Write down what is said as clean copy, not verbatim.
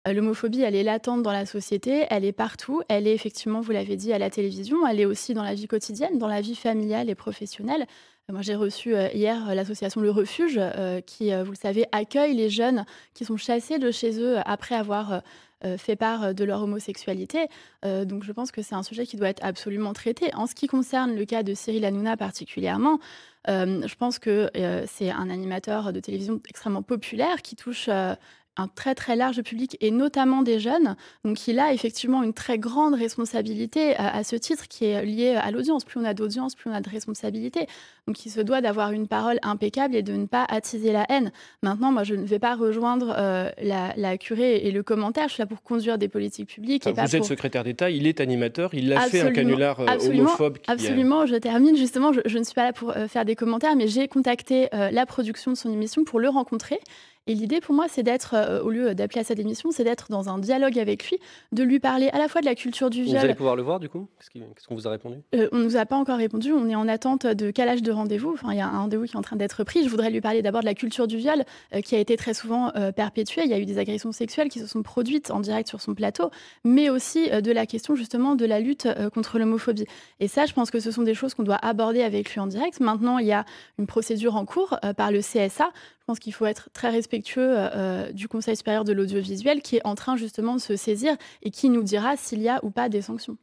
L'homophobie, elle est latente dans la société, elle est partout, elle est effectivement, vous l'avez dit, à la télévision, elle est aussi dans la vie quotidienne, dans la vie familiale et professionnelle. Moi, j'ai reçu, hier, l'association Le Refuge, qui, vous le savez, accueille les jeunes qui sont chassés de chez eux après avoir, fait part, de leur homosexualité. Donc je pense que c'est un sujet qui doit être absolument traité. En ce qui concerne le cas de Cyril Hanouna particulièrement, je pense que, c'est un animateur de télévision extrêmement populaire qui touche, un très, très large public et notamment des jeunes. Donc il a effectivement une très grande responsabilité à ce titre qui est liée à l'audience. Plus on a d'audience, plus on a de responsabilité. Donc il se doit d'avoir une parole impeccable et de ne pas attiser la haine. Maintenant, moi, je ne vais pas rejoindre, la curée et le commentaire. Je suis là pour conduire des politiques publiques et Enfin, pas vous êtes pour secrétaire d'État, il est animateur, il a fait un absolument, canular, absolument, homophobe qui, absolument. Je termine justement, je ne suis pas là pour, faire des commentaires, mais j'ai contacté, la production de son émission pour le rencontrer et l'idée pour moi, c'est d'être, au lieu d'appeler à cette émission, c'est d'être dans un dialogue avec lui, de lui parler à la fois de la culture du vous allez viol. pouvoir le voir du coup? Qu'est-ce qu'on vous a répondu? On nous a pas encore répondu, on est en attente de calage de rendez-vous. Enfin, il y a un rendez-vous qui est en train d'être pris. Je voudrais lui parler d'abord de la culture du viol, qui a été très souvent, perpétuée. Il y a eu des agressions sexuelles qui se sont produites en direct sur son plateau, mais aussi, de la question justement de la lutte, contre l'homophobie et ça, je pense que ce sont des choses qu'on doit aborder avec lui en direct. Maintenant, il y a une procédure en cours, par le CSA. Je pense qu'il faut être très respectueux, du Conseil supérieur de l'audiovisuel qui est en train justement de se saisir et qui nous dira s'il y a ou pas des sanctions.